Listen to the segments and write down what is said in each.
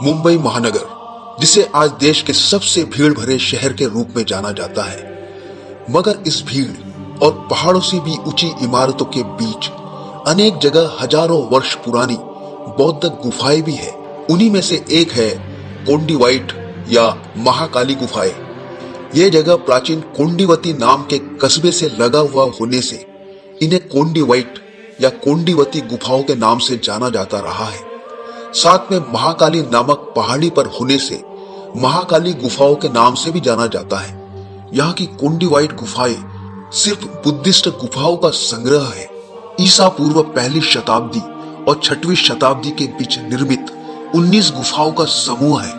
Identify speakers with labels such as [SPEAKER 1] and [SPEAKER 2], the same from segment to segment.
[SPEAKER 1] मुंबई महानगर, जिसे आज देश के सबसे भीड़ भरे शहर के रूप में जाना जाता है, मगर इस भीड़ और पहाड़ों से भी ऊंची इमारतों के बीच अनेक जगह हजारों वर्ष पुरानी बौद्ध गुफाएं भी है। उन्हीं में से एक है कोंडीवाइट या महाकाली गुफाएं। यह जगह प्राचीन कोंडीवती नाम के कस्बे से लगा हुआ होने से इन्हें कोंडीवाइट या कोंडीवती गुफाओं के नाम से जाना जाता रहा है। साथ में महाकाली नामक पहाड़ी पर होने से महाकाली गुफाओं के नाम से भी जाना जाता है। यहाँ की कोंडीवाइट गुफाएं सिर्फ बुद्धिस्ट गुफाओं का संग्रह है। ईसा पूर्व पहली शताब्दी और 6वीं शताब्दी के बीच निर्मित 19 गुफाओं का समूह है।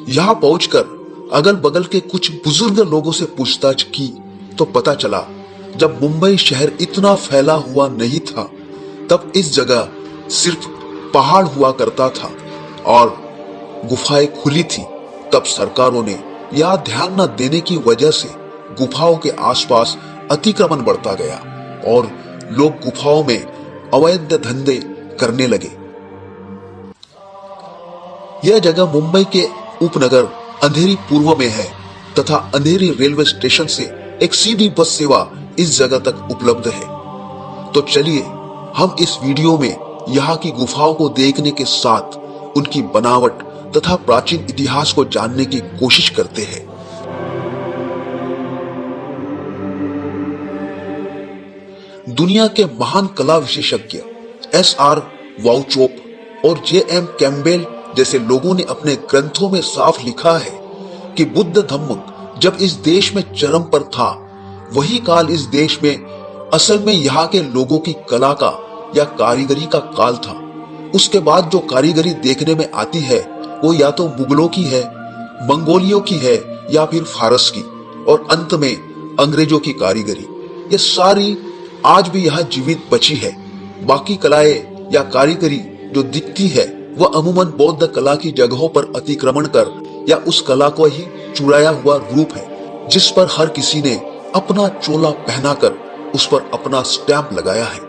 [SPEAKER 1] यहाँ पहुंचकर अगल बगल के कुछ बुजुर्ग लोगों से पूछताछ की तो पता चला, जब मुंबई शहर इतना फैला हुआ नहीं था तब इस जगह सिर्फ पहाड़ हुआ करता था और गुफाएं खुली थी। तब सरकारों ने यह ध्यान न देने की वजह से गुफाओं के आसपास अतिक्रमण बढ़ता गया और लोग गुफाओं में अवैध धंधे करने लगे। यह जगह मुंबई के उपनगर अंधेरी पूर्व में है तथा अंधेरी रेलवे स्टेशन से एक सीधी बस सेवा इस जगह तक उपलब्ध है। तो चलिए हम इस वीडियो में यहाँ की गुफाओं को देखने के साथ उनकी बनावट तथा प्राचीन इतिहास को जानने की कोशिश करते हैं। दुनिया के महान कला विशेषज्ञ SR वाउचोप और JM कैम्पबेल जैसे लोगों ने अपने ग्रंथों में साफ लिखा है कि बुद्ध धम्म जब इस देश में चरम पर था, वही काल इस देश में असल में यहाँ के लोगों की कला का या कारीगरी का काल था। उसके बाद जो कारीगरी देखने में आती है वो या तो मुगलों की है, मंगोलियों की है या फिर फारस की, और अंत में अंग्रेजों की कारीगरी। ये सारी आज भी यहाँ जीवित बची है। बाकी कलाएं या कारीगरी जो दिखती है वह अमूमन बौद्ध कला की जगहों पर अतिक्रमण कर या उस कला को ही चुराया हुआ रूप है, जिस पर हर किसी ने अपना चोला पहनाकर उस पर अपना स्टैंप लगाया है।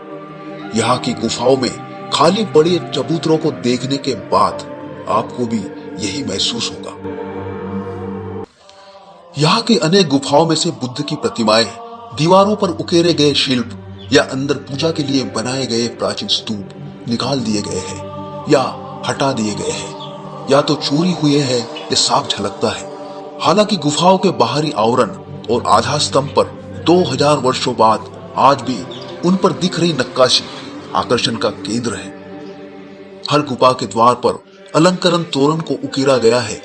[SPEAKER 1] यहाँ की गुफाओं में खाली पड़े चबूतरों को देखने के बाद आपको भी यही महसूस होगा। यहाँ की अनेक गुफाओं में से बुद्ध की प्रतिमाएं, दीवारों पर उकेरे गए शिल्प या अंदर पूजा के लिए बनाए गए प्राचीन स्तूप निकाल दिए गए हैं या हटा दिए गए हैं, या तो चोरी हुए हैं, ये साफ झलकता है। हालांकि गुफाओं के बाहरी आवरण और आधा स्तंभ पर 2000 वर्षों बाद आज भी उन पर दिख रही नक्काशी आकर्षण का केंद्र है। हर गुफा के द्वार पर अलंकरण तोरण को उकेरा गया है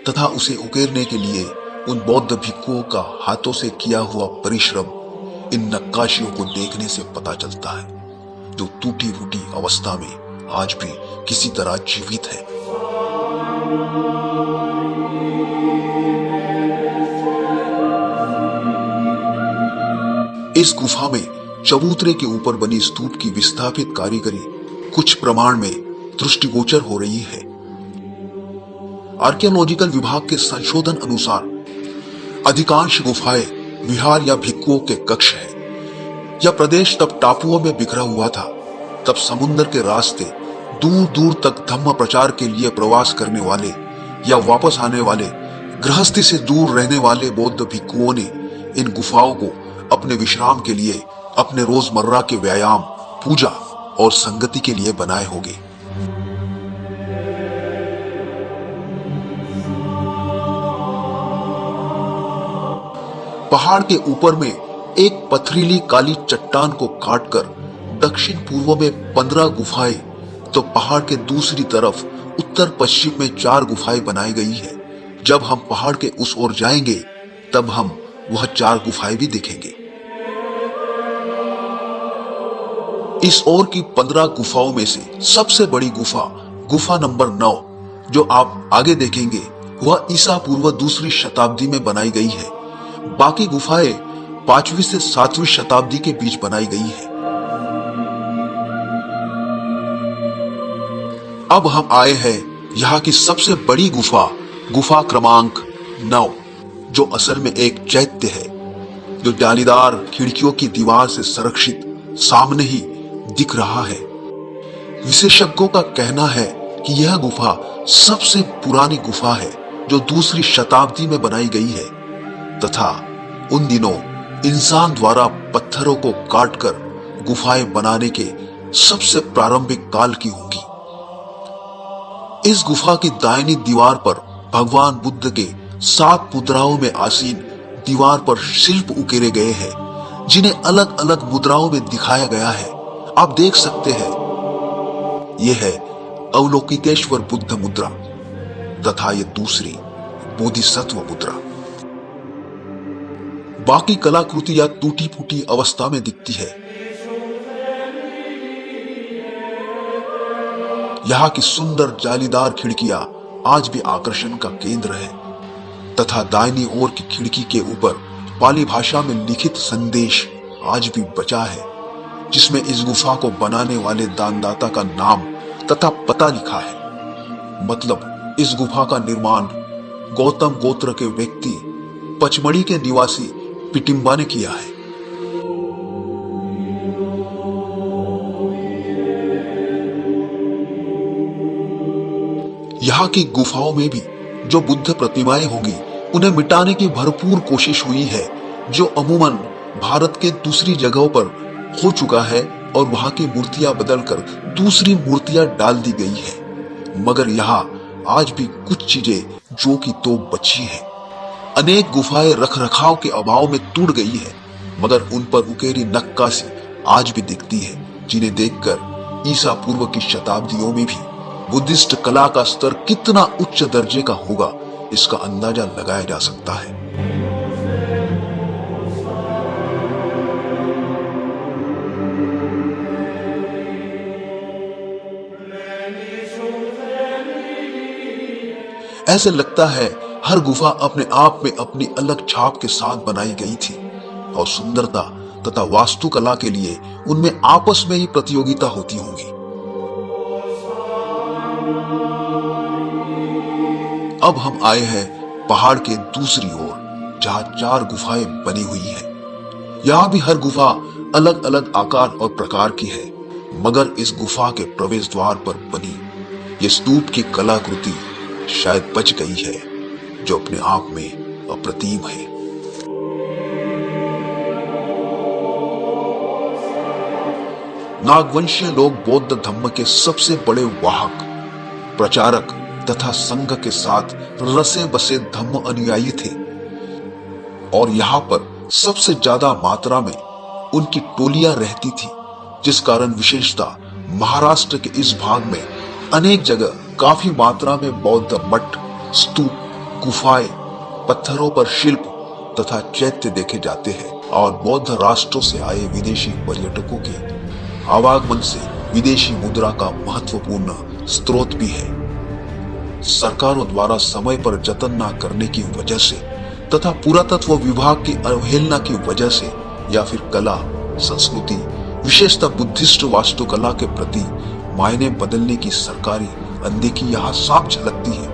[SPEAKER 1] तथा उसे उकेरने के लिए उन बौद्ध भिक्षुओं का हाथों से किया हुआ परिश्रम इन नक्काशियों को देखने से पता चलता है, जो टूटी फूटी अवस्था में आज भी किसी तरह जीवित है। इस गुफा में चबूतरे के ऊपर बनी स्तूप की विस्थापित कारीगरी कुछ प्रमाण में दृष्टिगोचर हो रही है। आर्कियोलॉजिकल विभाग के संशोधन अनुसार अधिकांश गुफाएं विहार या भिक्षुओं के कक्ष है। यह प्रदेश तब टापुओं में बिखरा हुआ था। तब समुद्र के रास्ते दूर दूर तक धम्म प्रचार के लिए प्रवास करने वाले या वापस आने वाले, गृहस्थी से दूर रहने वाले बौद्ध भिक्षुओं ने इन गुफाओं को अपने विश्राम के लिए, अपने रोजमर्रा के व्यायाम, पूजा और संगति के लिए बनाए होंगे। पहाड़ के ऊपर में एक पथरीली काली चट्टान को काटकर दक्षिण पूर्व में 15 गुफाएं, तो पहाड़ के दूसरी तरफ उत्तर पश्चिम में 4 गुफाएं बनाई गई है। जब हम पहाड़ के उस ओर जाएंगे तब हम वह 4 गुफाएं भी देखेंगे। इस ओर की 15 गुफाओं में से सबसे बड़ी गुफा नंबर 9 जो आप आगे देखेंगे वह ईसा पूर्व दूसरी शताब्दी में बनाई गई है। बाकी गुफाएं 5वीं से 7वीं शताब्दी के बीच बनाई गई है। अब हम आए हैं यहाँ की सबसे बड़ी गुफा क्रमांक 9, जो असल में एक चैत्य है, जो जालीदार खिड़कियों की दीवार से संरक्षित सामने ही दिख रहा है। विशेषज्ञों का कहना है कि यह गुफा सबसे पुरानी गुफा है जो दूसरी शताब्दी में बनाई गई है तथा उन दिनों इंसान द्वारा पत्थरों को काटकर गुफाएं बनाने के सबसे प्रारंभिक काल की होगी। इस गुफा की दाहिनी दीवार पर भगवान बुद्ध के 7 मुद्राओं में आसीन दीवार पर शिल्प उकेरे गए हैं जिन्हें अलग अलग मुद्राओं में दिखाया गया है। आप देख सकते हैं यह है अवलोकितेश्वर बुद्ध मुद्रा तथा यह दूसरी बोधिसत्व मुद्रा। बाकी कलाकृतियां टूटी फूटी अवस्था में दिखती है। यहाँ की सुंदर जालीदार खिड़कियां आज भी आकर्षण का केंद्र है तथा दाहिनी ओर की खिड़की के ऊपर पाली भाषा में लिखित संदेश आज भी बचा है जिसमें इस गुफा को बनाने वाले दानदाता का नाम तथा पता लिखा है। मतलब इस गुफा का निर्माण गौतम गोत्र के व्यक्ति पचमढ़ी के निवासी पिटिम्बा ने किया है। यहाँ की गुफाओं में भी जो बुद्ध प्रतिमाएं होंगी उन्हें मिटाने की भरपूर कोशिश हुई है जो अमूमन भारत के दूसरी जगहों पर हो चुका है और वहां की मूर्तियां बदलकर दूसरी मूर्तियां डाल दी गई है। मगर यहाँ आज भी कुछ चीजें जो कि तो बची हैं। अनेक गुफाएं रख रखाव के अभाव में टूट गई है मगर उन पर उकेरी नक्काशी आज भी दिखती है जिन्हें देखकर ईसा पूर्व की शताब्दियों में भी बुद्धिस्ट कला का स्तर कितना उच्च दर्जे का होगा इसका अंदाजा लगाया जा सकता है। ऐसे लगता है हर गुफा अपने आप में अपनी अलग छाप के साथ बनाई गई थी और सुंदरता तथा वास्तुकला के लिए उनमें आपस में ही प्रतियोगिता होती होगी। अब हम आए हैं पहाड़ के दूसरी ओर जहां 4 गुफाएं बनी हुई हैं। यहां भी हर गुफा अलग अलग आकार और प्रकार की है मगर इस गुफा के प्रवेश द्वार पर बनी ये स्तूप की कलाकृति शायद बच गई है जो अपने आप में अप्रतिम है। नागवंशीय लोग बौद्ध धर्म के सबसे बड़े वाहक, प्रचारक तथा संघ के साथ रसे बसे धम्म अनुयायी थे और यहाँ पर सबसे ज्यादा मात्रा में उनकी टोलियां रहती थी जिस कारण विशेषता महाराष्ट्र के इस भाग में अनेक जगह काफी मात्रा में बौद्ध मठ, स्तूप, गुफाएं, पत्थरों पर शिल्प तथा चैत्य देखे जाते हैं और बौद्ध राष्ट्रों से आए विदेशी पर्यटकों के आवागमन से विदेशी मुद्रा का महत्वपूर्ण स्रोत भी है। सरकारों द्वारा समय पर जतन न करने की वजह से तथा पुरातत्व विभाग की अवहेलना की वजह से या फिर कला, संस्कृति, विशेषतः बुद्धिस्ट वास्तुकला के प्रति मायने बदलने की सरकारी अनदेखी यहाँ साफ झलकती है।